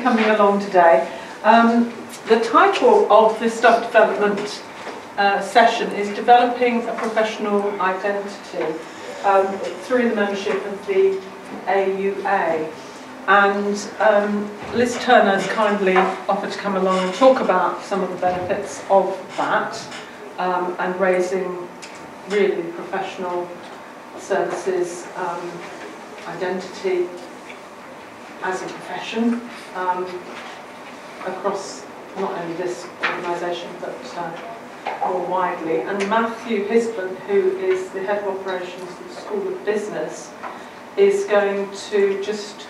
coming along today. The title of the staff development session is Developing a Professional Identity through the membership of the AUA. And Liz Turner has kindly offered to come along and talk about some of the benefits of that and raising really professional services identity as a profession across not only this organisation but more widely. And Matthew Hisbon, who is the Head of Operations at the School of Business, is going to just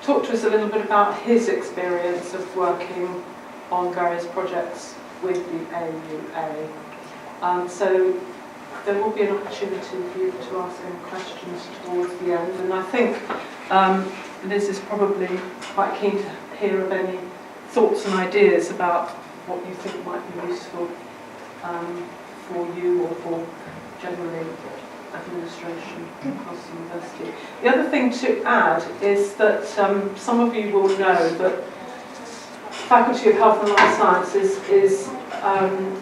talk to us a little bit about his experience of working on various projects with the AUA. So there will be an opportunity for you to ask any questions towards the end, and I think Liz is probably quite keen to hear of any thoughts and ideas about what you think might be useful for you or for generally administration across the university. The other thing to add is that some of you will know that Faculty of Health and Life Sciences is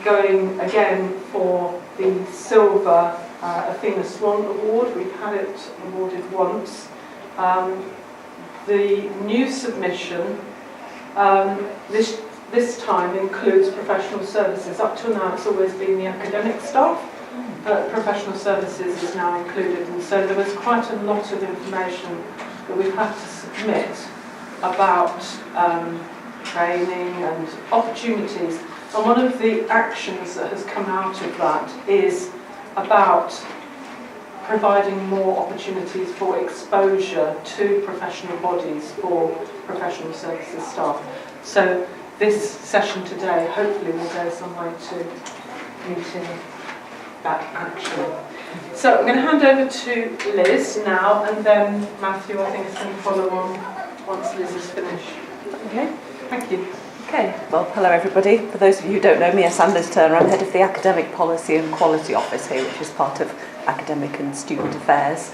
going again for the Silver Athena Swan Award. We've had it awarded once. The new submission this time includes professional services. Up till now it's always been the academic staff, but professional services is now included, and so there was quite a lot of information that we've had to submit about training and opportunities. And one of the actions that has come out of that is about providing more opportunities for exposure to professional bodies for professional services staff. So this session today hopefully will go some way to meeting that action. So I'm going to hand over to Liz now, and then Matthew I think is going to follow on once Liz is finished. Okay. Thank you. Okay, well, hello everybody. For those of you who don't know me, I'm Liz Turner. I'm head of the Academic Policy and Quality Office here, which is part of Academic and Student Affairs.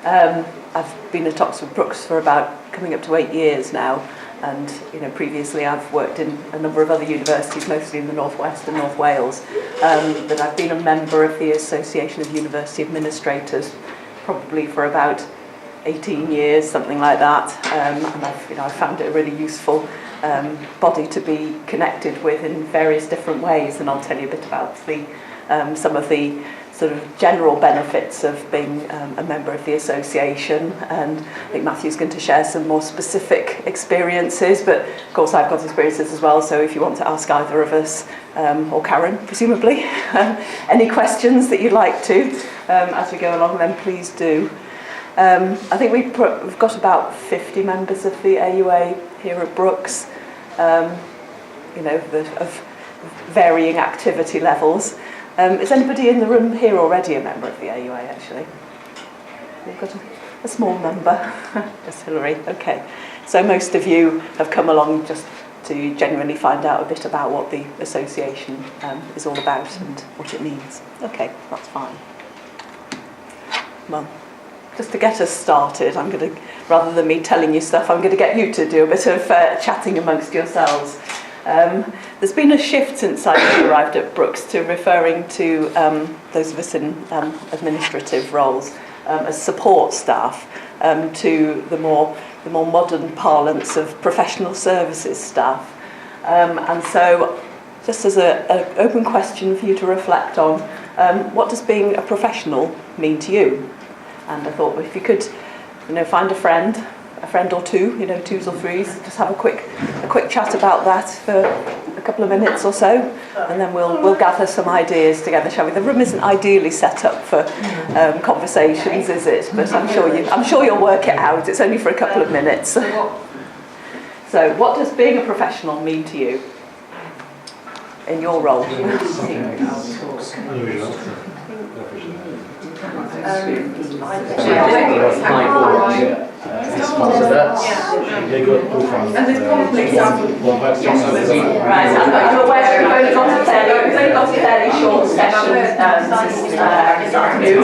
I've been at Oxford Brookes for about coming up to 8 years now, and previously I've worked in a number of other universities, mostly in the North West and North Wales. But I've been a member of the Association of University Administrators probably for about 18 years, something like that, and I've found it a really useful body to be connected with in various different ways, and I'll tell you a bit about some of the sort of general benefits of being a member of the association, and I think Matthew's going to share some more specific experiences, but of course I've got experiences as well, so if you want to ask either of us, or Karen presumably, any questions that you'd like to as we go along, then please do. I think we've got about 50 members of the AUA here at Brookes, of varying activity levels. Is anybody in the room here already a member of the AUA, actually? We've got a small number, just Hilary. Okay, so most of you have come along just to genuinely find out a bit about what the association is all about and what it means. Okay, that's fine. Well, just to get us started, I'm going to, rather than me telling you stuff, I'm going to get you to do a bit of chatting amongst yourselves. There's been a shift since I arrived at Brookes to referring to those of us in administrative roles as support staff to the more modern parlance of professional services staff. And so, just as an open question for you to reflect on, what does being a professional mean to you? And I thought, well, if you could, find a friend or two, twos or threes, just have a quick chat about that for a couple of minutes or so, and then we'll gather some ideas together, shall we? The room isn't ideally set up for conversations, is it? But I'm sure you'll work it out. It's only for a couple of minutes. So, what does being a professional mean to you in your role? And there's probably some. Right, I'm aware we've only got a fairly short session this afternoon.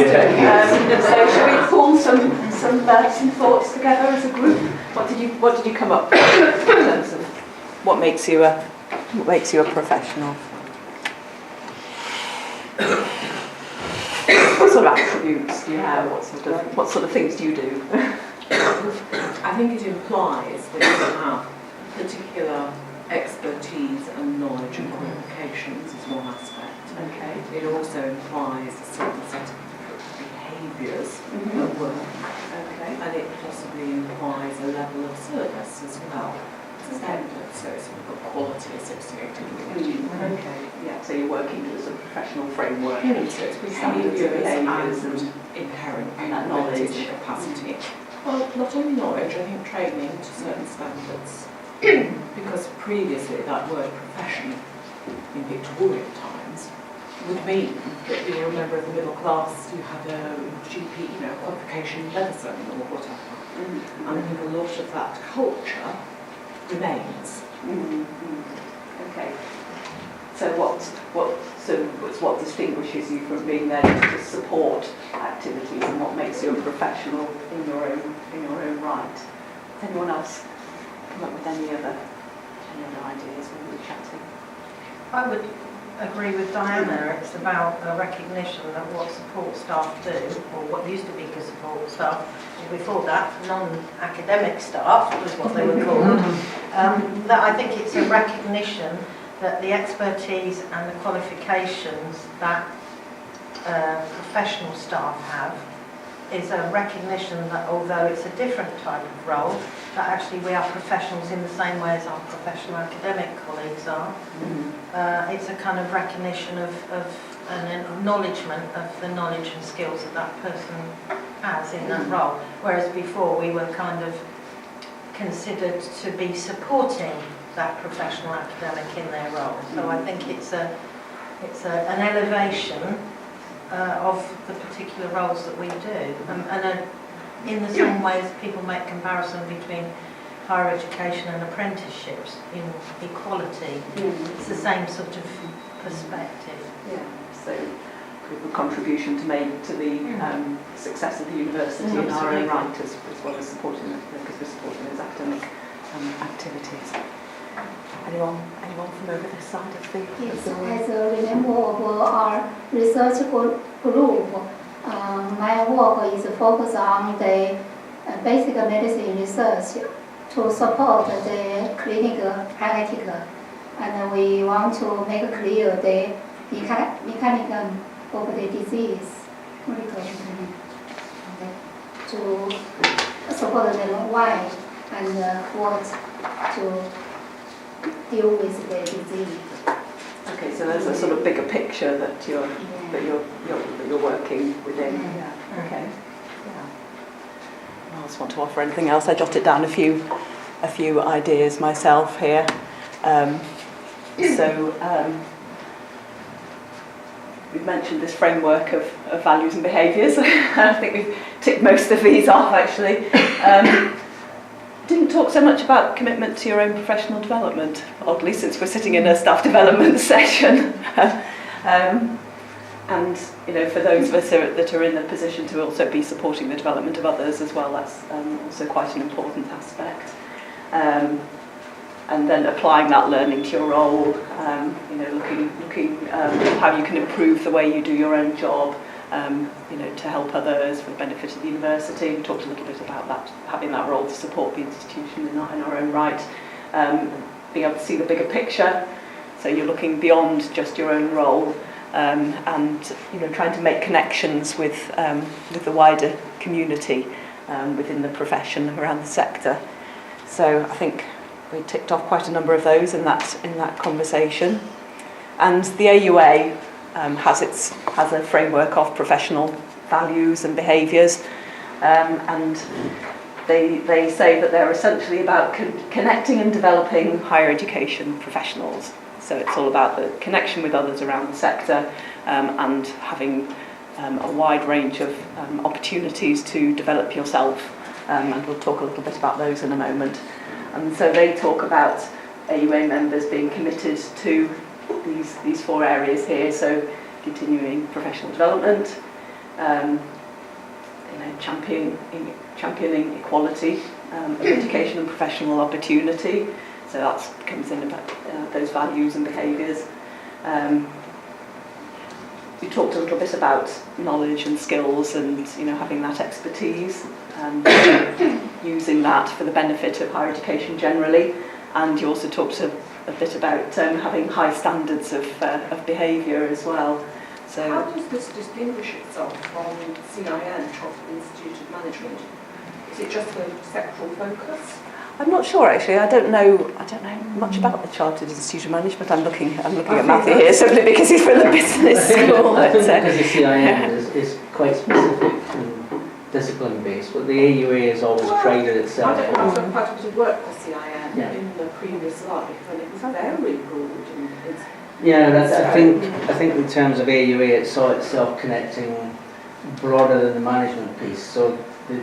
So shall we pull some thoughts together as a group? What did you come up with in terms of what makes you a professional? What sort of attributes do you have? What sort of things do you do? I think it implies that you have particular expertise and knowledge and qualifications is one aspect. Okay. It also implies a certain set of behaviours at work. Okay. And it possibly implies a level of service as well. Standard, so it's got quality associated with it. Okay. Yeah. So you're working towards a professional framework. So it's behaviours and inherent and that knowledge and capacity. Well, not only knowledge, I think training to certain standards. Because previously that word profession in Victorian times would mean that you were a member of the middle class, you had a GP, qualification in medicine or whatever. And I think a lot of that culture remains. Okay. So what distinguishes you from being there to support activities, and what makes you a professional in your own right? Does anyone else come up with any other ideas when we were chatting? I would agree with Diana. It's about a recognition that what support staff do, or what used to be support staff, or before that, non-academic staff was what they were called, that I think it's a recognition that the expertise and the qualifications that professional staff have is a recognition that although it's a different type of role, that actually we are professionals in the same way as our professional academic colleagues are. It's a kind of recognition of an acknowledgement of the knowledge and skills that that person has in that role. Whereas before we were kind of considered to be supporting that professional academic in their role. So I think it's an elevation of the particular roles that we do. In the same way as people make comparison between higher education and apprenticeships in equality, it's the same sort of perspective. Yeah. So a contribution to make to the success of the university in our own right, as well as supporting because we're supporting those academic activities. Anyone from over this side of the Yes, room? as a member of our research group, my work is focused on the basic medicine research to support the clinical ethics, and we want to make clear the mechanism of the disease to support them why and what to deal with the disease. Okay, so there's a sort of bigger picture that you're working within. Yeah. Okay. Yeah. I just want to offer anything else. I jotted down a few ideas myself here. We've mentioned this framework of values and behaviours. I think we've ticked most of these off actually. Didn't talk so much about commitment to your own professional development, oddly, since we're sitting in a staff development session. And for those of us that are in the position to also be supporting the development of others as well, that's also quite an important aspect. And then applying that learning to your role, looking how you can improve the way you do your own job, to help others for the benefit of the university. We talked a little bit about that, having that role to support the institution in our own right, being able to see the bigger picture. So you're looking beyond just your own role, and trying to make connections with the wider community within the profession around the sector. So I think we ticked off quite a number of those in that conversation. And the AUA has a framework of professional values and behaviours, and they say that they're essentially about connecting and developing higher education professionals. So it's all about the connection with others around the sector, and having a wide range of opportunities to develop yourself, and we'll talk a little bit about those in a moment. And so they talk about AUA members being committed to these four areas here. So continuing professional development, championing equality of education and professional opportunity. So that comes in about those values and behaviours. We talked a little bit about knowledge and skills and having that expertise and using that for the benefit of higher education generally. And you also talked a bit about having high standards of behaviour as well. So how does this distinguish itself from CIN, Chartered Institute of Management? Is it just a sectoral focus? I'm not sure actually. I don't know much about the Chartered Institute of Management. I'm looking at Matthew here simply because he's from the business school. I think because the CIN is quite specific and discipline based, but the AUA has always prided itself I've on. done quite a bit of work for CIN Yeah. in the previous life, and it was very broad. And it's Yeah, I think in terms of AUA, it saw itself connecting broader than the management piece. So the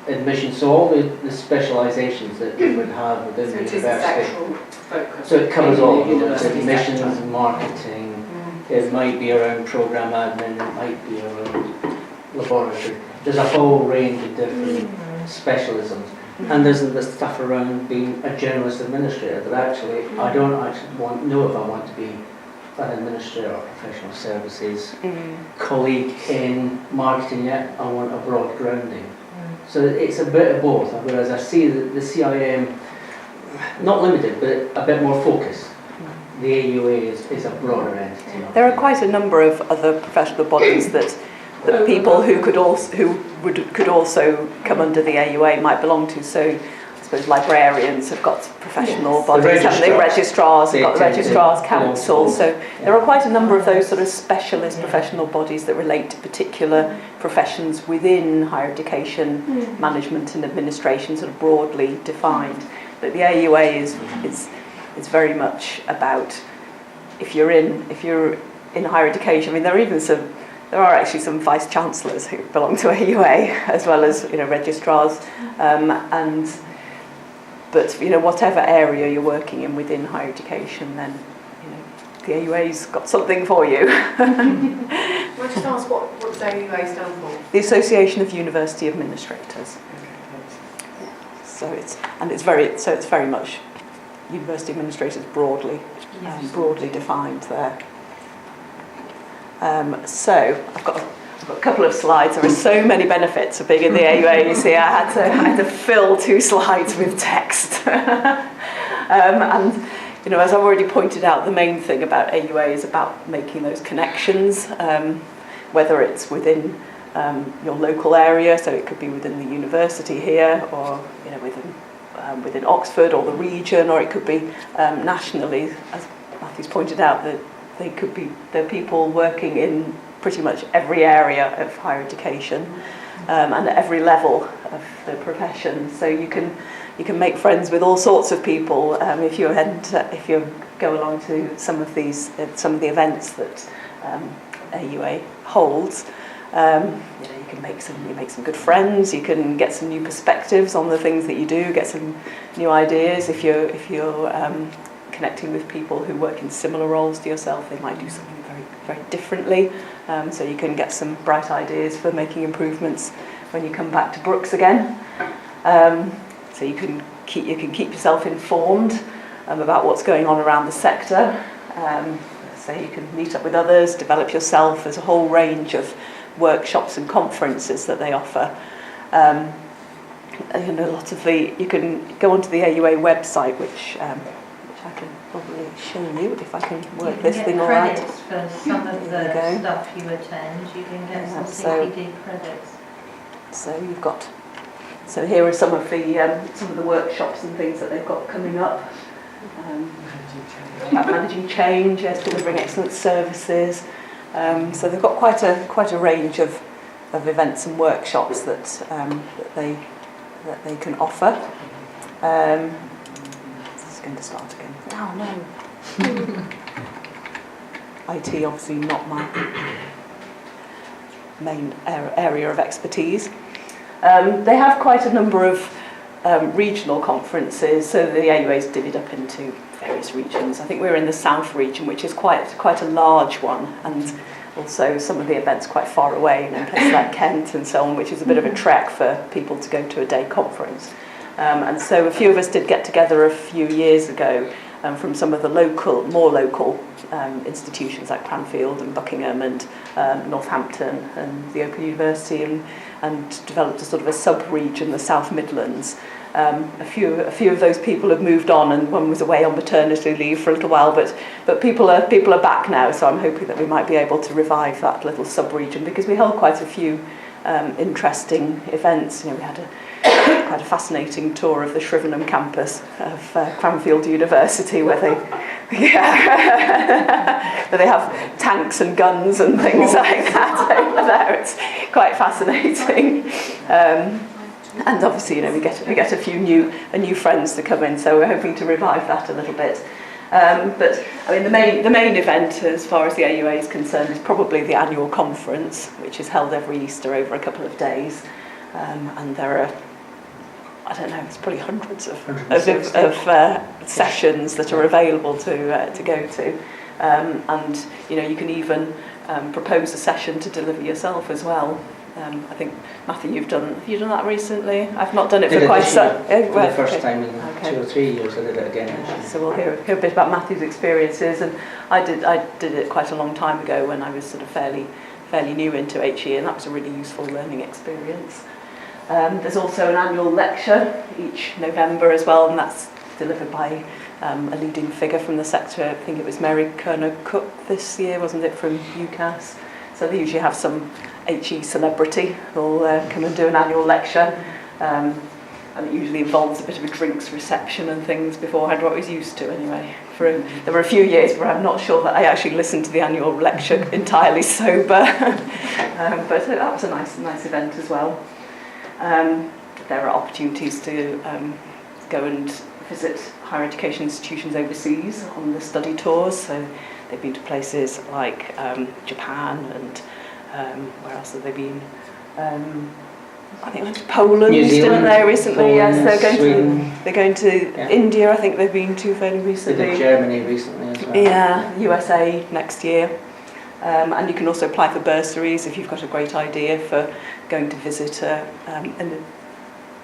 admission, so all the specialisations that you would have within the it is a university. sectoral focus. So it covers all of in the them. It's university admissions, sector. marketing, it might be around programme admin, it might be around laboratory. There's a whole range of different specialisms. And there's the stuff around being a generalist administrator that actually, I don't actually know if I want to be an administrator or professional services colleague in marketing yet. I want a broad grounding. So it's a bit of both, whereas I see the CIM, not limited, but a bit more focused. The AUA is a broader entity. there are quite a number of other professional bodies that people who could also come under the AUA might belong to. So I suppose librarians have got professional bodies, haven't they? Registrars have got the Registrars Council. So there are quite a number of those sort of specialist professional bodies that relate to particular professions within higher education, management and administration, sort of broadly defined. But the AUA is very much about if you're in higher education. I mean, there are actually some vice chancellors who belong to AUA as well as registrars, but whatever area you're working in within higher education, then the AUA's got something for you. Can I just ask what does AUA stand for? The Association of University Administrators. So it's very much university administrators broadly defined there. So I've got a couple of slides. There are so many benefits of being in the AUA. You see, I had to fill 2 slides with text. And as I've already pointed out, the main thing about AUA is about making those connections, whether it's within your local area, so it could be within the university here, or within Oxford or the region, or it could be nationally, as Matthew's pointed out, that there are people working in pretty much every area of higher education and at every level of the profession. So you can make friends with all sorts of people if you go along to some of the events that AUA holds. You can make some good friends. You can get some new perspectives on the things that you do. Get some new ideas if you're connecting with people who work in similar roles to yourself. They might do something very, very differently. So you can get some bright ideas for making improvements when you come back to Brooks again. So you can keep yourself informed about what's going on around the sector. So you can meet up with others, develop yourself. There's a whole range of workshops and conferences that they offer. You can go onto the AUA website, which I can probably show you if I can work this thing all right. You can get credits for some of the stuff you attend. You can get some CPD credits. So here are some of the workshops and things that they've got coming up. About managing change, delivering excellent services. So they've got quite a range of events and workshops that they can offer. This is going to start again. Oh no. IT obviously not my main area of expertise. They have quite a number of regional conferences, so the AUA is divvied up into various regions. I think we're in the South region, which is quite a large one, and also some of the events quite far away in places like Kent and so on, which is a bit of a trek for people to go to a day conference. And so a few of us did get together a few years ago from some of the more local institutions like Cranfield and Buckingham and Northampton and the Open University, and developed a sort of a sub-region, the South Midlands. A few of those people have moved on, and one was away on maternity leave for a little while, but people are back now, so I'm hoping that we might be able to revive that little sub-region, because we held quite a few interesting events. You know, we had quite a fascinating tour of the Shrivenham campus of Cranfield University, where they where they have tanks and guns and things like that over there. It's quite fascinating. And obviously, you know, we get a few new friends to come in, so we're hoping to revive that a little bit. But I mean, the main event, as far as the AUA is concerned, is probably the annual conference, which is held every Easter over a couple of days, and there are, I don't know, it's probably hundreds of sessions that are available to go to, and you know, you can even propose a session to deliver yourself as well. I think, Matthew, have you done that recently? I've not done it for quite some. For the first time in 2 or 3 years, I did it again. So we'll hear a bit about Matthew's experiences, and I did it quite a long time ago when I was sort of fairly new into HE, and that was a really useful learning experience. There's also an annual lecture each November as well, and that's delivered by a leading figure from the sector. I think it was Mary Kerner-Cook this year, wasn't it, from UCAS? So they usually have some HE celebrity who'll come and do an annual lecture, and it usually involves a bit of a drinks reception and things beforehand, what I was used to anyway. There were a few years where I'm not sure that I actually listened to the annual lecture entirely sober, but that was a nice event as well. There are opportunities to go and visit higher education institutions overseas on the study tours, so they've been to places like Japan and where else have they been? I think they went to Poland, didn't they, recently? Poland, yes, they're going to India. I think they've been to fairly recently. They did Germany recently as well. Yeah, USA next year. And you can also apply for bursaries if you've got a great idea for going to visit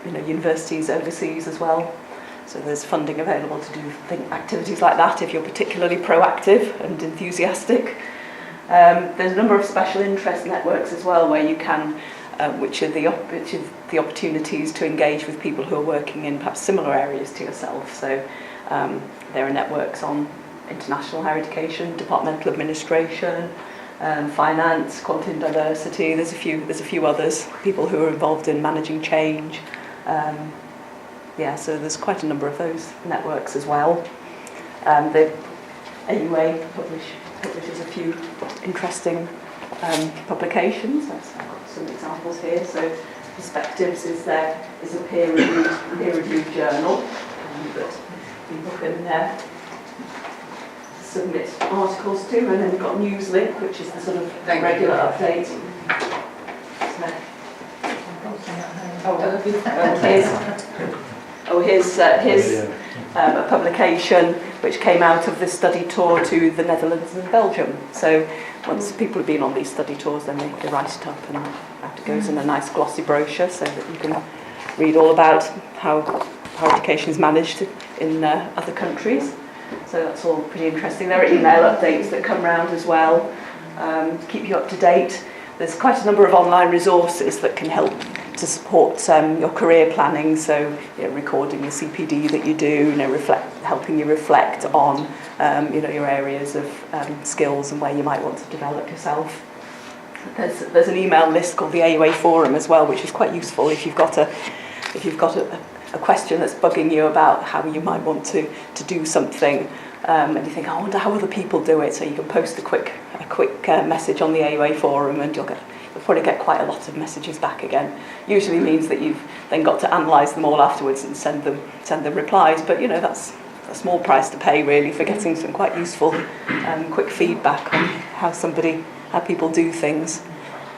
universities overseas as well. So there's funding available to do activities like that if you're particularly proactive and enthusiastic. There's a number of special interest networks as well, where you can, which are the opportunities to engage with people who are working in perhaps similar areas to yourself. So there are networks on international higher education, departmental administration, finance, quality and diversity. There's a few others, people who are involved in managing change. So there's quite a number of those networks as well. The AUA publishes a few interesting publications. I've got some examples here. So Perspectives is a peer-reviewed journal that people can submit articles to, and then we've got Newslink, which is the sort of regular update. Here's a publication which came out of the study tour to the Netherlands and Belgium. So once people have been on these study tours, then they write it up, and it goes in a nice glossy brochure so that you can read all about how education is managed in other countries. So that's all pretty interesting. There are email updates that come round as well to keep you up to date. There's quite a number of online resources that can help to support your career planning. So, recording the CPD that you do, helping you reflect on, your areas of skills and where you might want to develop yourself. There's an email list called the AUA Forum as well, which is quite useful if you've got a question that's bugging you about how you might want to do something, and you think, I wonder how other people do it. So you can post a quick message on the AUA Forum, and you'll probably get quite a lot of messages back again. Usually means that you've then got to analyse them all afterwards and send them replies. But that's a small price to pay really for getting some quite useful, quick feedback on how people do things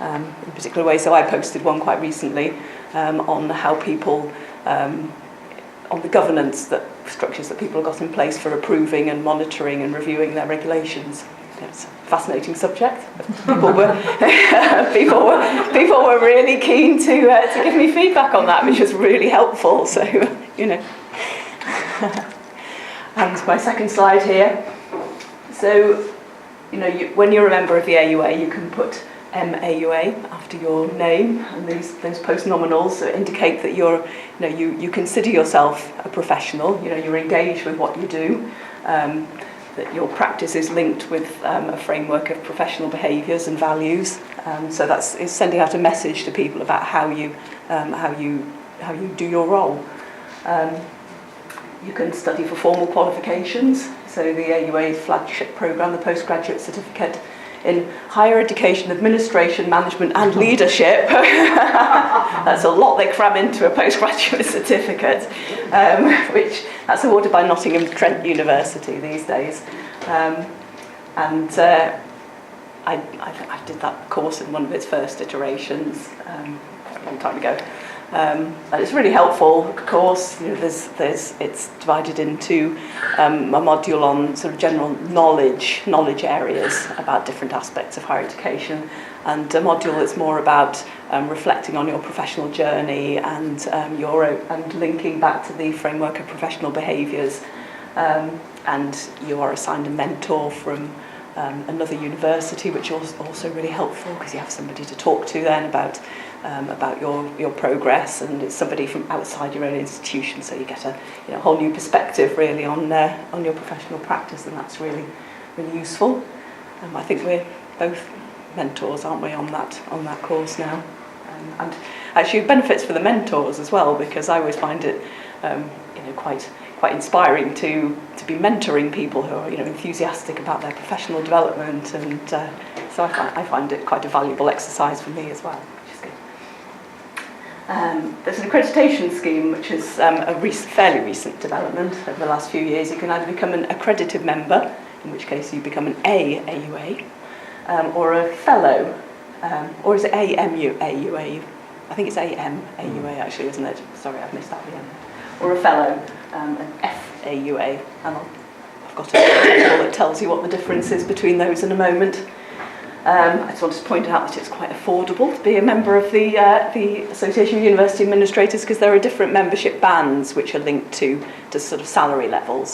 in particular ways. So I posted one quite recently on how people, on the governance structures that people have got in place for approving and monitoring and reviewing their regulations. It's a fascinating subject. People were really keen to give me feedback on that, which was really helpful. So you know. And my second slide here. So, you know, when you're a member of the AUA, you can put MAUA after your name, and those post-nominals indicate that you consider yourself a professional. You know, you're engaged with what you do, that your practice is linked with a framework of professional behaviours and values. So it's sending out a message to people about how you do your role. You can study for formal qualifications. So the AUA flagship programme, the postgraduate certificate in higher education, administration, management and leadership. That's a lot they cram into a postgraduate certificate, which that's awarded by Nottingham Trent University these days. I did that course in one of its first iterations a long time ago. And it's really helpful course. You know, it's divided into a module on sort of general knowledge areas about different aspects of higher education, and a module that's more about reflecting on your professional journey and linking back to the framework of professional behaviours. And you are assigned a mentor from another university, which is also really helpful because you have somebody to talk to then about your progress, and it's somebody from outside your own institution, so you get a whole new perspective really on your professional practice, and that's really useful. I think we're both mentors, aren't we, on that course now, and actually benefits for the mentors as well, because I always find it quite inspiring to be mentoring people who are enthusiastic about their professional development, and so I find it quite a valuable exercise for me as well, which is good. There's an accreditation scheme which is a fairly recent development over the last few years. You can either become an accredited member, in which case you become an AUA, or a fellow, or is it AUA? I think it's AUA actually, isn't it? Sorry, I've missed that again. Or a fellow, an FAUA, and I've got a table that tells you what the difference is between those in a moment. I just wanted to point out that it's quite affordable to be a member of the Association of University Administrators, because there are different membership bands which are linked to sort of salary levels.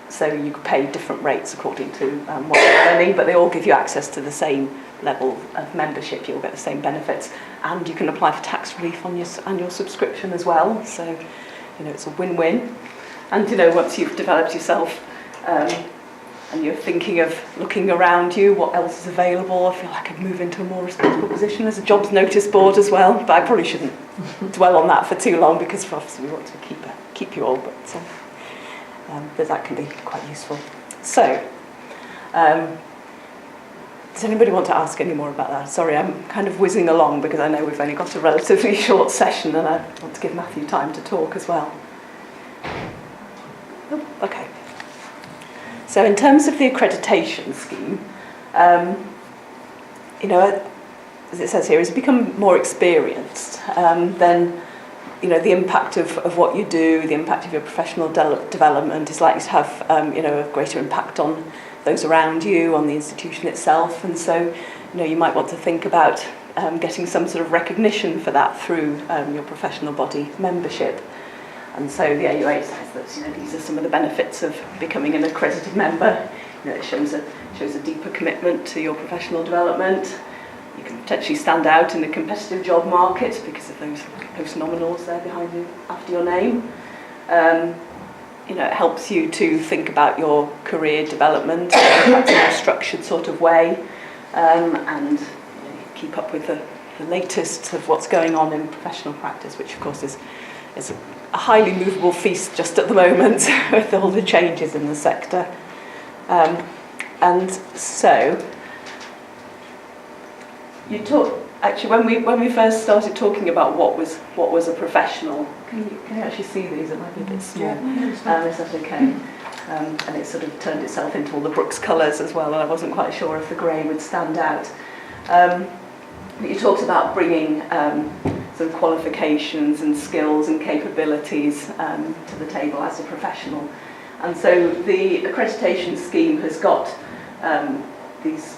So you could pay different rates according to what you're earning, but they all give you access to the same level of membership. You'll get the same benefits, and you can apply for tax relief on your annual subscription as well. So it's a win-win. And once you've developed yourself, and you're thinking of looking around you, what else is available, I feel like I'd move into a more responsible position. There's a jobs notice board as well, but I probably shouldn't dwell on that for too long, because obviously we want to keep you all, but that can be quite useful. So, does anybody want to ask any more about that? Sorry, I'm kind of whizzing along because I know we've only got a relatively short session, and I want to give Matthew time to talk as well. Oh, okay. So in terms of the accreditation scheme, as it says here, as you become more experienced, then the impact of what you do, the impact of your professional development is likely to have a greater impact on those around you, on the institution itself, and so you might want to think about getting some sort of recognition for that through your professional body membership. And so the AUA says that these are some of the benefits of becoming an accredited member. It shows a deeper commitment to your professional development. You can potentially stand out in the competitive job market because of those post-nominals there behind you after your name. It helps you to think about your career development in a more structured sort of way, and keep up with the latest of what's going on in professional practice, which of course is a highly movable feast just at the moment with all the changes in the sector. And so you talk. Actually, when we first started talking about what was a professional, can you actually see these? It might be a bit small. Is that okay? And it sort of turned itself into all the Brooks colours as well, and I wasn't quite sure if the grey would stand out. But you talked about bringing some qualifications and skills and capabilities to the table as a professional, and so the accreditation scheme has got these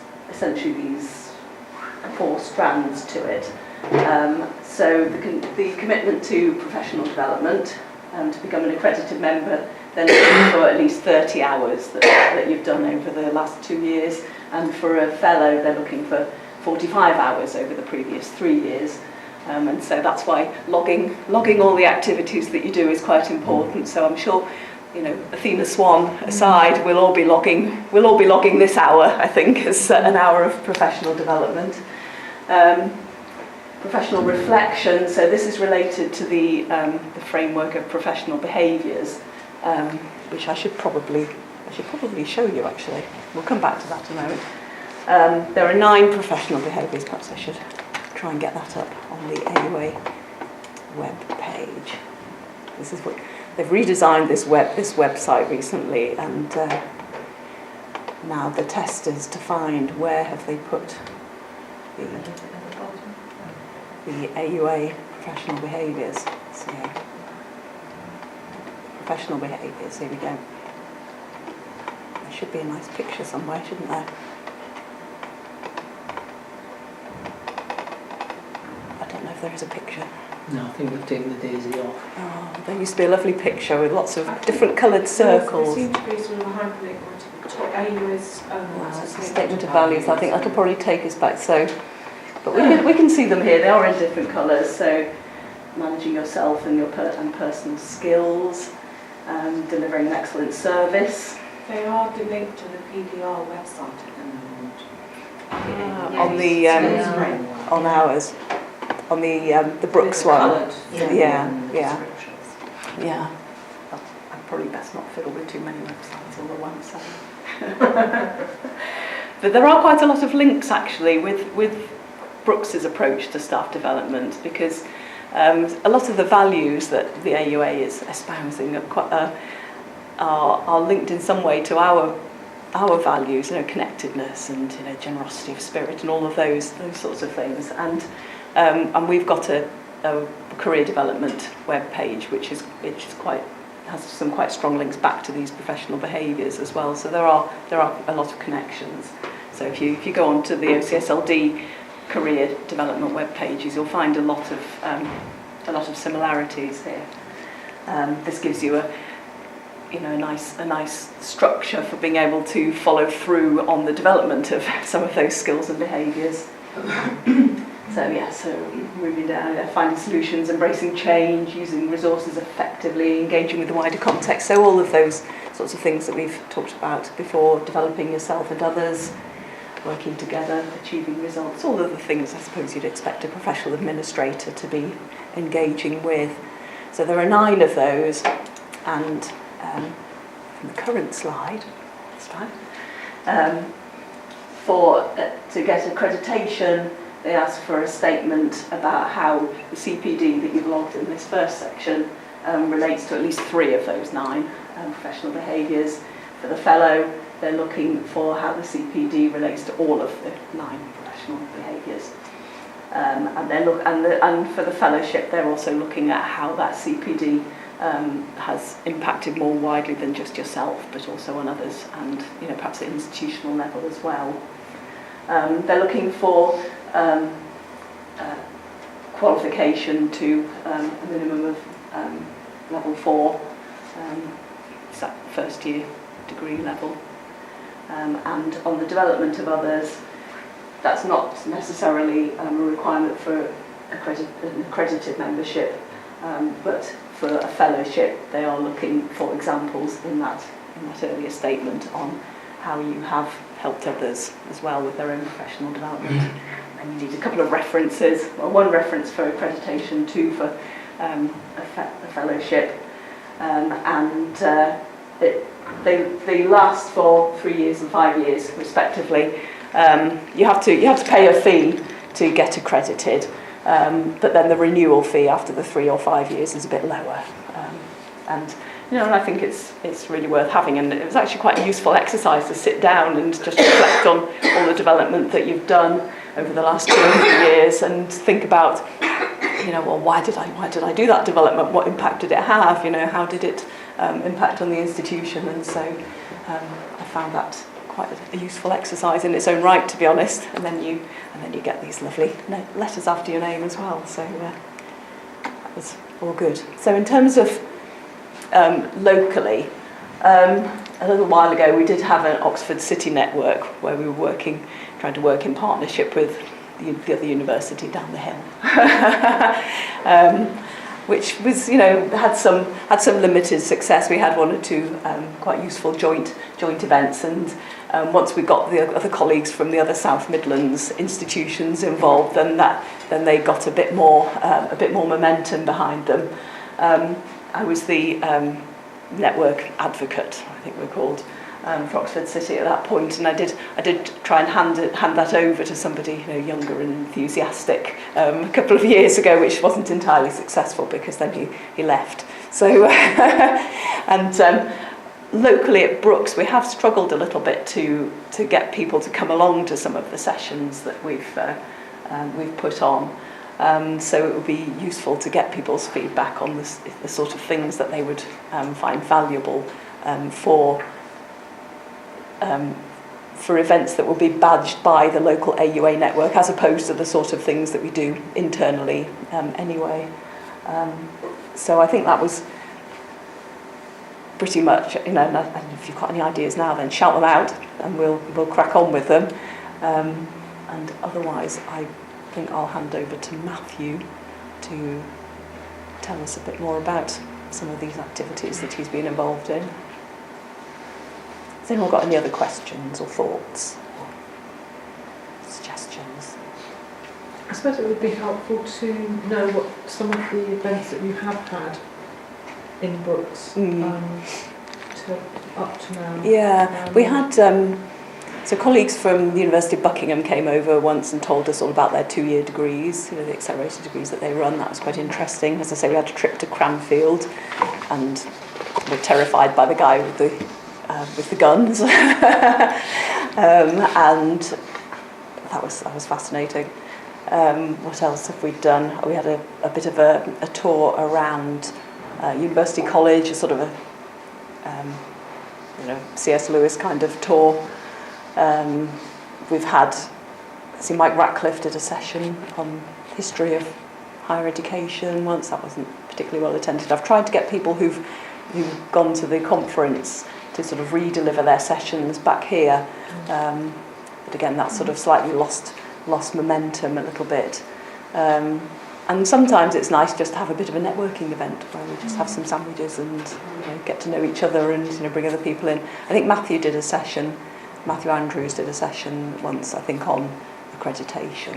4 strands to it. So the commitment to professional development, to become an accredited member, they're looking for at least 30 hours that you've done over the last 2 years, and for a fellow they're looking for 45 hours over the previous 3 years. And so that's why logging all the activities that you do is quite important. So I'm sure, you know, Athena Swan aside, we'll all be logging this hour, I think, as an hour of professional development. Professional reflection, so this is related to the framework of professional behaviours, which I should probably show you actually. We'll come back to that in a moment. There are 9 professional behaviours, perhaps I should try and get that up on the AUA web page. This is what they've redesigned this website recently, and now the test is to find where have they put the AUA professional behaviours. So professional behaviours, here we go. There should be a nice picture somewhere, shouldn't there? I don't know if there is a picture. No, I think we've taken the daisy off. Oh, there used to be a lovely picture with lots of different coloured circles. There seems to be sort of a hyperlink onto the top. AUA's Statement of values. I think that'll probably take us back. So, but we can see them here. They are in different colours. So, managing yourself and your personal skills, delivering an excellent service. They are linked to the PDR website at the moment. On the on ours, on the Brooks one. Yeah. I'd probably best not fiddle with too many websites all at once. But there are quite a lot of links actually with Brooks's approach to staff development, because a lot of the values that the AUA is espousing are linked in some way to our values, you know, connectedness and, you know, generosity of spirit and all of those sorts of things. And we've got a career development web page which has some quite strong links back to these professional behaviours as well. So there are a lot of connections. So if you go on to the OCSLD career development web pages, you'll find a lot of similarities here. This gives you a nice structure for being able to follow through on the development of some of those skills and behaviours. So moving down, finding solutions, embracing change, using resources effectively, engaging with the wider context. So all of those sorts of things that we've talked about before, developing yourself and others, working together, achieving results, all of the things I suppose you'd expect a professional administrator to be engaging with. So there are 9 of those, and from the current slide, to get accreditation, they ask for a statement about how the CPD that you've logged in this first section relates to at least 3 of those 9 professional behaviours. For the fellow, they're looking for how the CPD relates to all of the 9 professional behaviours. And for the fellowship, they're also looking at how that CPD has impacted more widely than just yourself, but also on others, and, you know, perhaps at institutional level as well. They're looking for qualification to a minimum of level 4, it's that first year degree level. And on the development of others, that's not necessarily a requirement for an accredited membership, but for a fellowship, they are looking for examples in that earlier statement on how you have helped others as well with their own professional development. And you need a couple of references, well, 1 reference for accreditation, 2 for a fellowship, and they last for 3 years and 5 years respectively. You have to pay a fee to get accredited, but then the renewal fee after the 3 or 5 years is a bit lower. And I think it's really worth having, and it was actually quite a useful exercise to sit down and just reflect on all the development that you've done over the last 2 or 3 years, and think about, why did I do that development? What impact did it have? How did it impact on the institution? And so I found that quite a useful exercise in its own right, to be honest. And then you get these lovely letters after your name as well. So was all good. So in terms of locally, a little while ago we did have an Oxford City network where we were trying to work in partnership with the other university down the hill, which was, had some limited success. We had one or two quite useful joint events, and once we got the other colleagues from the other South Midlands institutions involved, then they got a bit more momentum behind them. I was the network advocate, I think we're called, for Oxford City at that point, and I did try and hand that over to somebody younger and enthusiastic a couple of years ago, which wasn't entirely successful because then he left. So and locally at Brookes we have struggled a little bit to get people to come along to some of the sessions that we've put on. So it would be useful to get people's feedback on the sort of things that they would find valuable for events that will be badged by the local AUA network, as opposed to the sort of things that we do internally anyway. So I think that was pretty much, and if you've got any ideas now, then shout them out, and we'll crack on with them. And otherwise, I think I'll hand over to Matthew to tell us a bit more about some of these activities that he's been involved in. Has anyone got any other questions or thoughts or suggestions? I suppose it would be helpful to know what some of the events that you have had in Brookes up to now. Yeah, we had so colleagues from the University of Buckingham came over once and told us all about their 2-year degrees, the accelerated degrees that they run. That was quite interesting. As I say, we had a trip to Cranfield, and we're terrified by the guy with the guns, and that was fascinating. What else have we done? We had a bit of a tour around University College, a sort of a C.S. Lewis kind of tour. We've had, Mike Ratcliffe did a session on history of higher education once. That wasn't particularly well attended. I've tried to get people who've gone to the conference to sort of re-deliver their sessions back here, but again that's sort of slightly lost momentum a little bit. And sometimes it's nice just to have a bit of a networking event where we just have some sandwiches and get to know each other and bring other people in. I think Matthew Andrews did a session once, I think, on accreditation,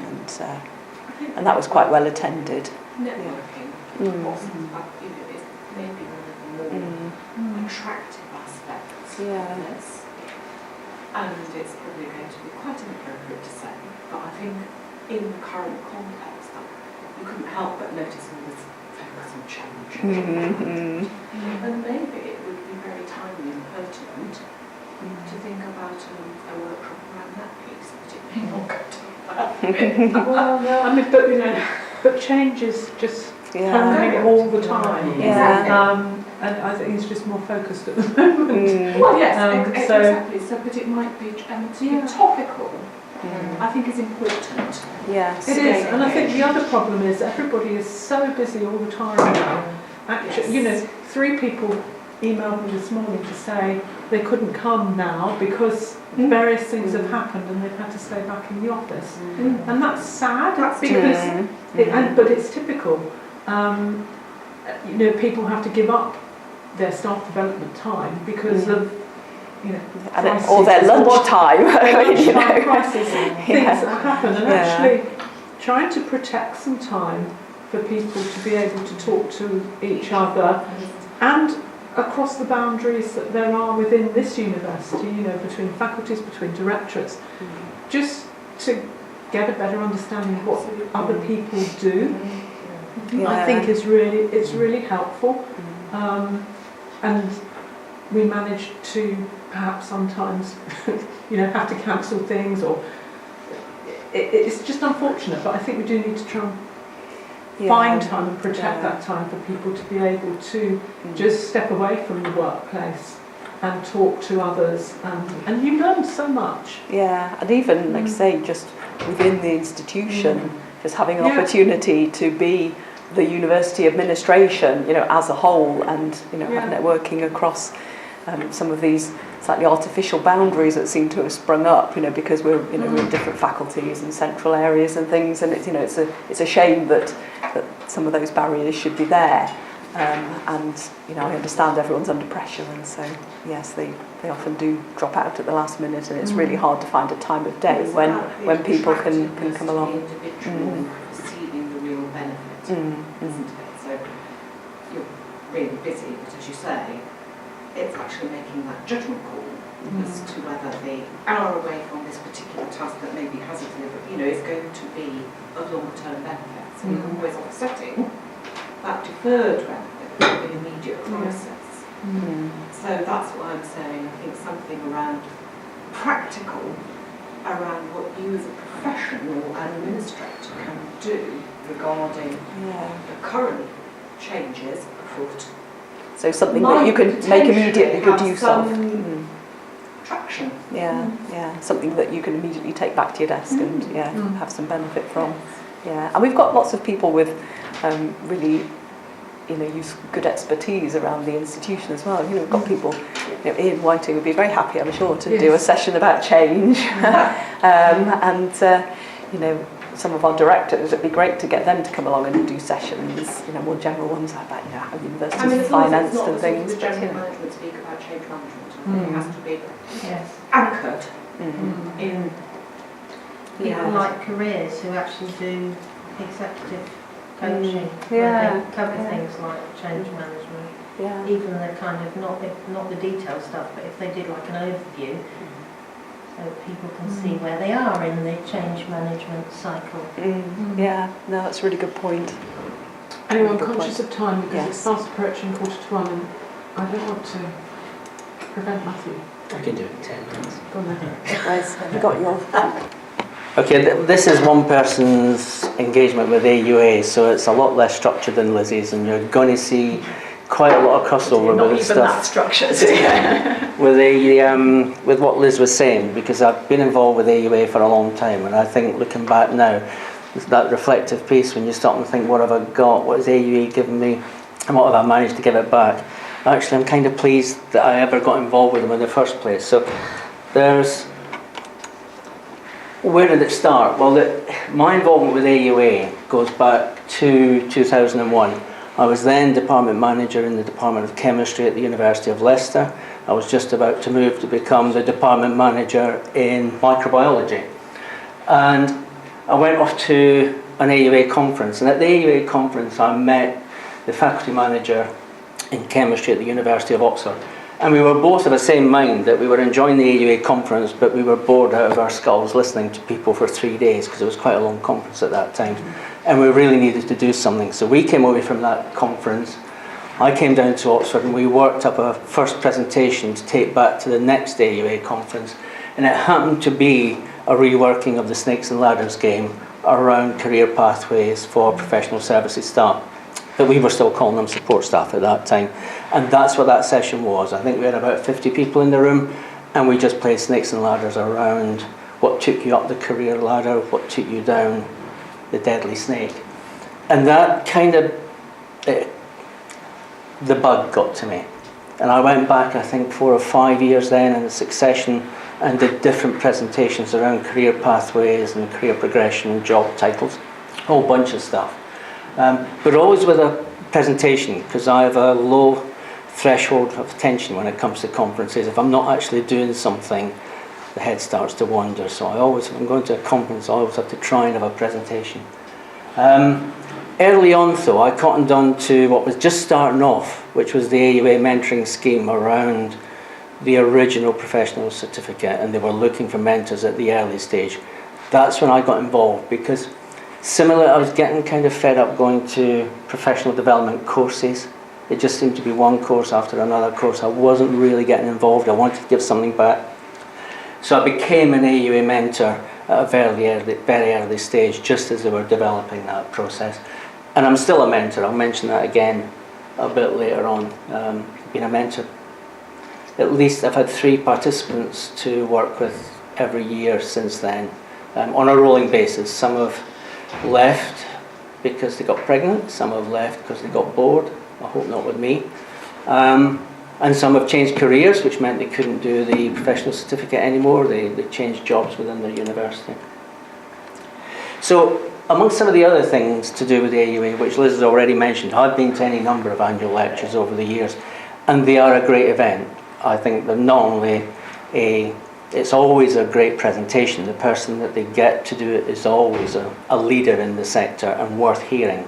and that was quite well attended. Networking wasn't, it's maybe one of the more attractive aspects of this, and it's probably going to be quite inappropriate to say, but I think in the current context, you couldn't help but notice all this focus on change. And maybe it would be very timely and pertinent to think about a workshop around that piece, but it may not go to that. Well, no, I mean, but change is just happening all the time. And I think it's just more focused at the moment. Well, yes, exactly. So, but it might be, to be topical, I think is important. Yes, it is. And I think the other problem is everybody is so busy all the time now. Actually, 3 people emailed me this morning to say they couldn't come now because various things have happened and they've had to stay back in the office. And that's sad, because but it's typical. People have to give up their staff development time because of crises, or their lunch time. Crises, things that happen, and actually trying to protect some time for people to be able to talk to each other and across the boundaries that there are within this university, between faculties, between directorates, just to get a better understanding of what other people do. I think it's really helpful, and we manage to perhaps sometimes have to cancel things, or it's just unfortunate, but I think we do need to try and find time and protect that time for people to be able to just step away from the workplace and talk to others, and you learn so much. And even, like I say, just within the institution, just having an opportunity to be the university administration, as a whole, and have networking across some of these slightly artificial boundaries that seem to have sprung up, because we're in different faculties and central areas and things, and it's a shame that some of those barriers should be there. And I understand everyone's under pressure, and so yes, they often do drop out at the last minute, and it's really hard to find a time of day when people can come along. Individual perceiving the real benefit, isn't it? So you're really busy, but as you say, it's actually making that judgment call as to whether the hour away from this particular task that maybe has a delivery, is going to be of long-term benefit. So you're always offsetting that deferred benefit with the immediate process. So that's why I'm saying I think something around practical, around what you as a professional administrator can do regarding the current changes afoot. So something that you can make immediately good use of. Traction. Yeah, something that you can immediately take back to your desk and have some benefit from. Yeah, and we've got lots of people with really, use good expertise around the institution as well. We've got people, Ian Whiting would be very happy, I'm sure, to do a session about change. And some of our directors, it'd be great to get them to come along and do sessions, more general ones about how universities are financed and things. The general management speak about change management. I think it has to be anchored in people like careers who actually do executive coaching, where they cover things like change management, even the kind of not the detailed stuff, but if they did like an overview, so that people can see where they are in the change management cycle. Yeah, no, that's a really good point. Anyway, I'm conscious of time because it's fast approaching 1:45, and I don't want to prevent Matthew. I can do it in 10 minutes. Go on then. Wes, have you got your... Okay, this is one person's engagement with AUA, so it's a lot less structured than Lizzie's, and you're going to see quite a lot of crossover with the stuff. Not even that structured. With what Liz was saying, because I've been involved with AUA for a long time, and I think looking back now, it's that reflective piece when you stop and think, what have I got? What has AUA given me? And what have I managed to give it back? Actually, I'm kind of pleased that I ever got involved with them in the first place. So where did it start? Well, my involvement with AUA goes back to 2001. I was then department manager in the Department of Chemistry at the University of Leicester. I was just about to move to become the department manager in microbiology. And I went off to an AUA conference, and at the AUA conference I met the faculty manager in chemistry at the University of Oxford. And we were both of the same mind that we were enjoying the AUA conference, but we were bored out of our skulls listening to people for 3 days, because it was quite a long conference at that time. And we really needed to do something. So we came away from that conference. I came down to Oxford and we worked up a first presentation to take back to the next AUA conference. And it happened to be a reworking of the Snakes and Ladders game around career pathways for professional services staff. But we were still calling them support staff at that time. And that's what that session was. I think we had about 50 people in the room, and we just played Snakes and Ladders around what took you up the career ladder, what took you down the deadly snake. And that kind of, the bug got to me. And I went back, I think, 4 or 5 years then in a succession and did different presentations around career pathways and career progression and job titles, a whole bunch of stuff. But always with a presentation, because I have a low threshold of attention when it comes to conferences. If I'm not actually doing something, the head starts to wander. So I always, if I'm going to a conference, I always have to try and have a presentation. Early on, though, I cottoned on to what was just starting off, which was the AUA mentoring scheme around the original professional certificate, and they were looking for mentors at the early stage. That's when I got involved, because similar, I was getting kind of fed up going to professional development courses. It just seemed to be one course after another course. I wasn't really getting involved. I wanted to give something back. So I became an AUA mentor at a very early stage, just as they were developing that process. And I'm still a mentor. I'll mention that again a bit later on. Been a mentor. At least I've had 3 participants to work with every year since then, on a rolling basis. Some have left because they got pregnant, some have left because they got bored, I hope not with me. And some have changed careers, which meant they couldn't do the professional certificate anymore. They changed jobs within their university. So, among some of the other things to do with the AUA, which Liz has already mentioned, I've been to any number of annual lectures over the years, and they are a great event. I think they're not only it's always a great presentation. The person that they get to do it is always a leader in the sector and worth hearing.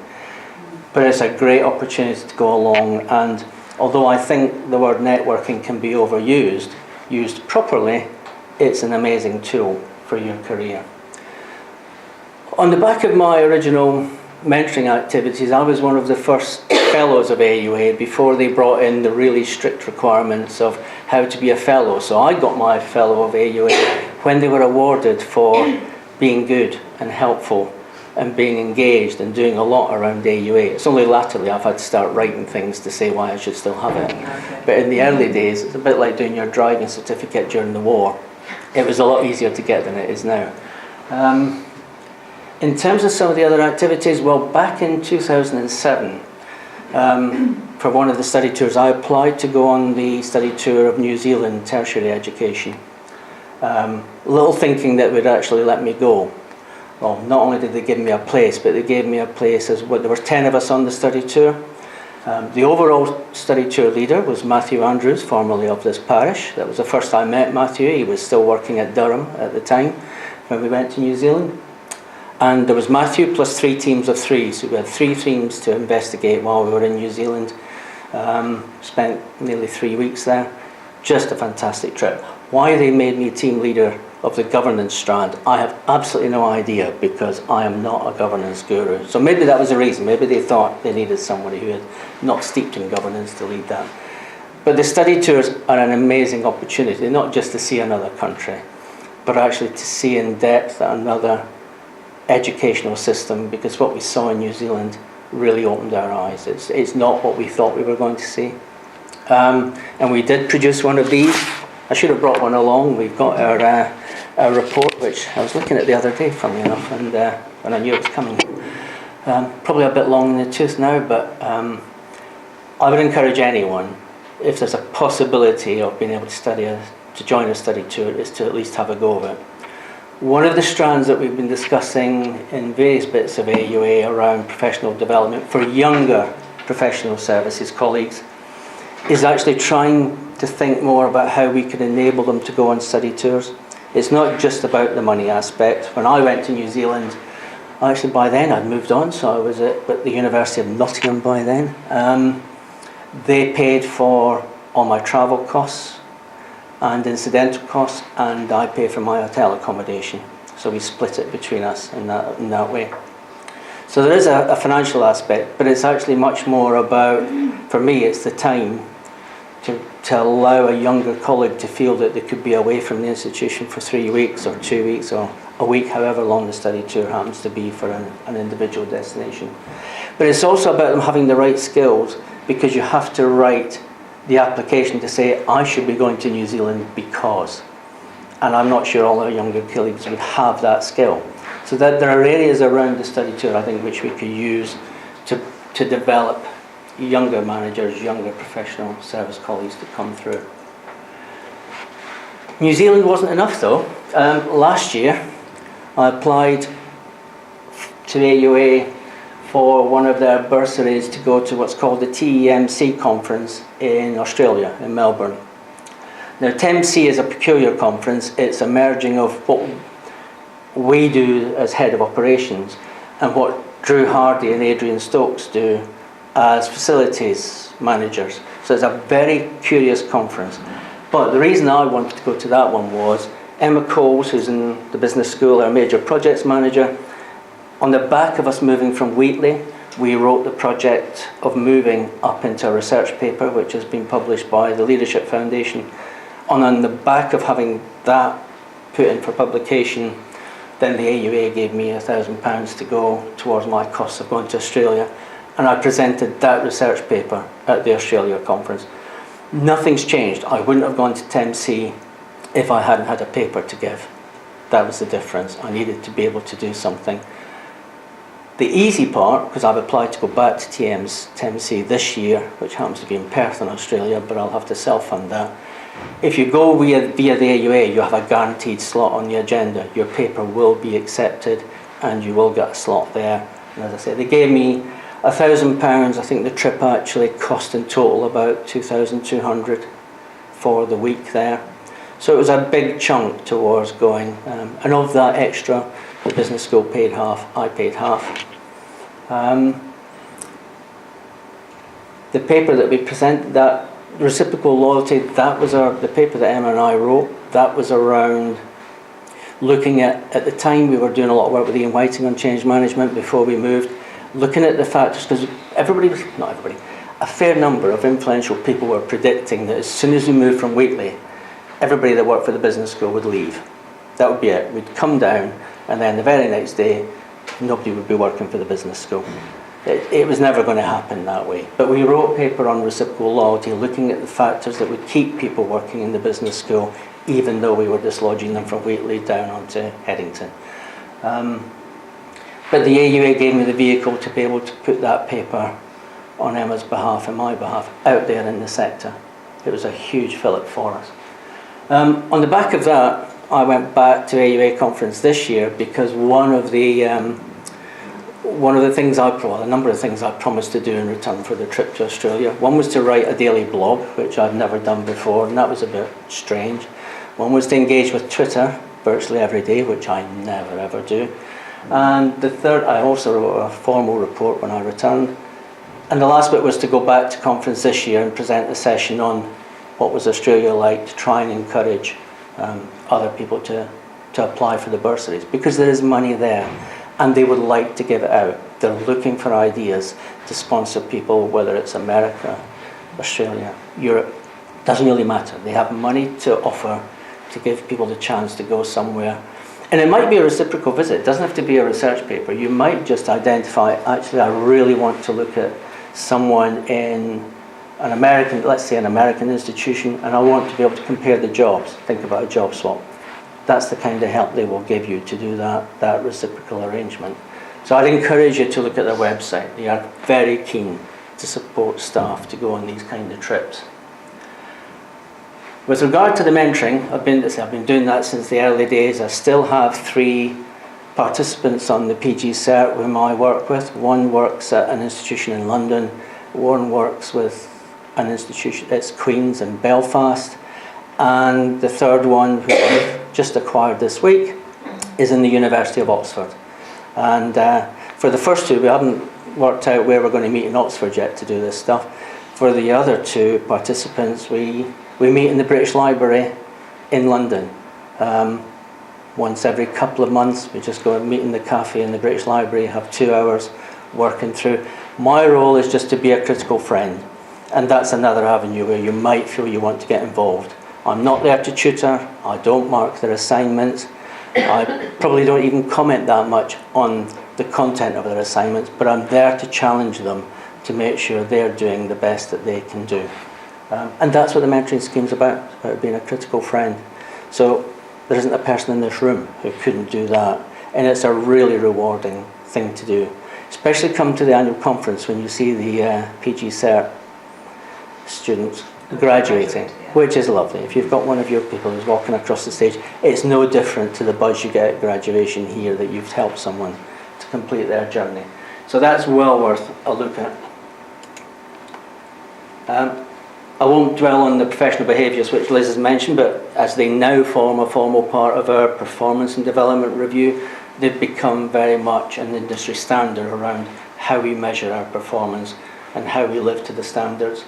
But it's a great opportunity to go along, and although I think the word networking can be overused, used properly, it's an amazing tool for your career. On the back of my original mentoring activities, I was one of the first fellows of AUA before they brought in the really strict requirements of how to be a fellow. So I got my fellow of AUA when they were awarded for being good and helpful and being engaged and doing a lot around AUA. It's only latterly I've had to start writing things to say why I should still have it. But in the early days, it's a bit like doing your driving certificate during the war. It was a lot easier to get than it is now. In terms of some of the other activities, well, back in 2007, for one of the study tours, I applied to go on the study tour of New Zealand tertiary education. Little thinking that would actually let me go. Well, not only did they give me a place, but they gave me a place as well. There were 10 of us on the study tour. The overall study tour leader was Matthew Andrews, formerly of this parish. That was the first I met Matthew. He was still working at Durham at the time when we went to New Zealand. And there was Matthew plus 3 teams of 3. So we had 3 themes to investigate while we were in New Zealand. Spent nearly 3 weeks there. Just a fantastic trip. Why they made me team leader of the governance strand, I have absolutely no idea, because I am not a governance guru. So maybe that was the reason. Maybe they thought they needed somebody who had not steeped in governance to lead that. But the study tours are an amazing opportunity, not just to see another country, but actually to see in depth another educational system, because what we saw in New Zealand really opened our eyes. It's not what we thought we were going to see. And we did produce one of these. I should have brought one along. We've got our report, which I was looking at the other day, funnily enough, and when I knew it was coming. Probably a bit long in the tooth now, but I would encourage anyone, if there's a possibility of being able to join a study tour, is to at least have a go of it. One of the strands that we've been discussing in various bits of AUA around professional development for younger professional services colleagues is actually trying to think more about how we can enable them to go on study tours. It's not just about the money aspect. When I went to New Zealand, actually by then I'd moved on, so I was at the University of Nottingham by then. They paid for all my travel costs and incidental costs, and I paid for my hotel accommodation. So we split it between us in that way. So there is a financial aspect, but it's actually much more about, for me, it's the time to allow a younger colleague to feel that they could be away from the institution for 3 weeks or 2 weeks or a week, however long the study tour happens to be for an individual destination. But it's also about them having the right skills, because you have to write the application to say, I should be going to New Zealand because. And I'm not sure all our younger colleagues would have that skill. So that there are areas around the study tour, I think, which we could use to develop younger managers, younger professional service colleagues to come through. New Zealand wasn't enough though. Last year I applied to the AUA for one of their bursaries to go to what's called the TEMC conference in Australia, in Melbourne. Now TEMC is a peculiar conference. It's a merging of what we do as head of operations and what Drew Hardy and Adrian Stokes do as facilities managers. So it's a very curious conference. But the reason I wanted to go to that one was Emma Coles, who's in the business school, our major projects manager. On the back of us moving from Wheatley, we wrote the project of moving up into a research paper, which has been published by the Leadership Foundation. And on the back of having that put in for publication, then the AUA gave me £1,000 to go towards my costs of going to Australia. And I presented that research paper at the Australia conference. Nothing's changed. I wouldn't have gone to TEMC if I hadn't had a paper to give. That was the difference. I needed to be able to do something. The easy part, because I've applied to go back to TMC this year, which happens to be in Perth in Australia, but I'll have to self-fund that. If you go via the AUA, you have a guaranteed slot on the agenda. Your paper will be accepted and you will get a slot there. And as I say, they gave me £1,000. I think the trip actually cost in total about 2,200 for the week there. So it was a big chunk towards going. And of that extra, the business school paid half, I paid half. The paper that we presented, that reciprocal loyalty, that was the paper that Emma and I wrote. That was around looking at the time we were doing a lot of work with Ian Whiting on change management before we moved, looking at the factors, because not everybody, a fair number of influential people were predicting that as soon as we moved from Wheatley, everybody that worked for the business school would leave. That would be it. We'd come down, and then the very next day, nobody would be working for the business school. It was never going to happen that way. But we wrote a paper on reciprocal loyalty, looking at the factors that would keep people working in the business school, even though we were dislodging them from Wheatley down onto Headington. But the AUA gave me the vehicle to be able to put that paper on Emma's behalf and my behalf out there in the sector. It was a huge fillip for us. On the back of that, I went back to AUA conference this year because one of the things a number of things I promised to do in return for the trip to Australia. One was to write a daily blog, which I'd never done before, and that was a bit strange. One was to engage with Twitter virtually every day, which I never ever do. And the third, I also wrote a formal report when I returned. And the last bit was to go back to conference this year and present a session on what was Australia like, to try and encourage other people to apply for the bursaries, because there is money there and they would like to give it out. They're looking for ideas to sponsor people, whether it's America, Australia, Europe, doesn't really matter. They have money to offer to give people the chance to go somewhere. And it might be a reciprocal visit. It doesn't have to be a research paper. You might just identify, actually, I really want to look at someone in an American, let's say an American institution, and I want to be able to compare the jobs. Think about a job swap. That's the kind of help they will give you to do that reciprocal arrangement. So I'd encourage you to look at their website. They are very keen to support staff to go on these kind of trips. With regard to the mentoring, I've been doing that since the early days. I still have 3 participants on the PG Cert whom I work with. One works at an institution in London. One works with an institution, it's Queen's in Belfast. And the third one, who I've just acquired this week, is in the University of Oxford. And for the first 2, we haven't worked out where we're going to meet in Oxford yet to do this stuff. For the other 2 participants, we meet in the British Library in London. Once every couple of months, we just go and meet in the cafe in the British Library, have 2 hours working through. My role is just to be a critical friend, and that's another avenue where you might feel you want to get involved. I'm not there to tutor, I don't mark their assignments, I probably don't even comment that much on the content of their assignments, but I'm there to challenge them to make sure they're doing the best that they can do. And that's what the mentoring scheme's about. It's about being a critical friend. So there isn't a person in this room who couldn't do that, and it's a really rewarding thing to do. Especially come to the annual conference when you see the PG Cert students graduating, which is lovely. If you've got one of your people who's walking across the stage, it's no different to the buzz you get at graduation here that you've helped someone to complete their journey. So that's well worth a look at. I won't dwell on the professional behaviours which Liz has mentioned, but as they now form a formal part of our performance and development review, they've become very much an industry standard around how we measure our performance and how we live to the standards.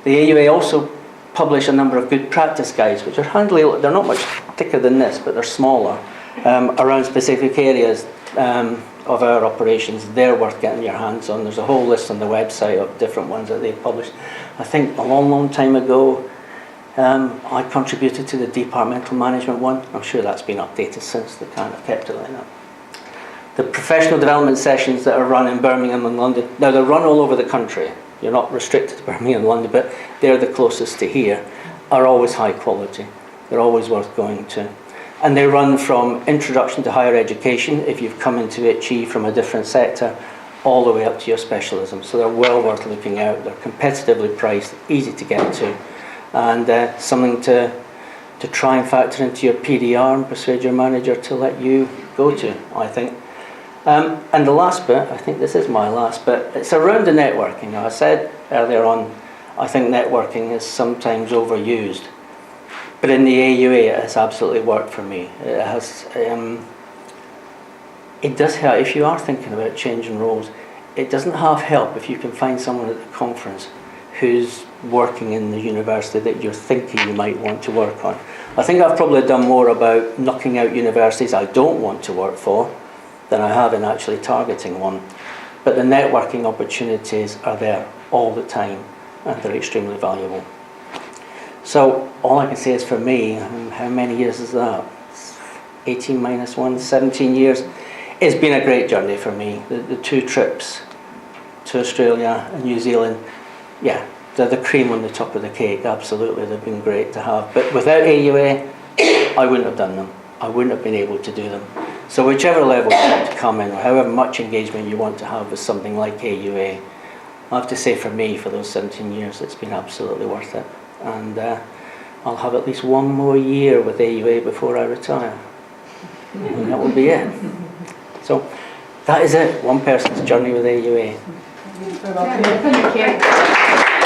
The AUA also publish a number of good practice guides, which are handy. They're not much thicker than this, but they're smaller, around specific areas of our operations. They're worth getting your hands on. There's a whole list on the website of different ones that they've published. I think a long time ago, I contributed to the departmental management one. I'm sure that's been updated since. They kind of kept it like that. The professional development sessions that are run in Birmingham and London, now they're run all over the country. You're not restricted to Birmingham and London, but they're the closest to here, are always high quality. They're always worth going to. And they run from introduction to higher education, if you've come into HE from a different sector, all the way up to your specialism. So they're well worth looking out. They're competitively priced, easy to get to, and something to try and factor into your PDR and persuade your manager to let you go to, I think. And the last bit, I think this is my last bit, it's around the networking. Now, I said earlier on, I think networking is sometimes overused. But in the AUA, it has absolutely worked for me. It has. It does help if you are thinking about changing roles. It doesn't half help if you can find someone at the conference who's working in the university that you're thinking you might want to work on. I think I've probably done more about knocking out universities I don't want to work for than I have in actually targeting one. But the networking opportunities are there all the time, and they're extremely valuable. So all I can say is, for me, how many years is that? 18 minus 1, 17 years. It's been a great journey for me. The 2 trips to Australia and New Zealand, yeah, they're the cream on the top of the cake, absolutely. They've been great to have. But without AUA, I wouldn't have done them. I wouldn't have been able to do them. So whichever level you want to come in, or however much engagement you want to have with something like AUA, I have to say, for me, for those 17 years, it's been absolutely worth it. And I'll have at least 1 more year with AUA before I retire. And that will be it. So that is it, one person's journey with AUA. Thank you.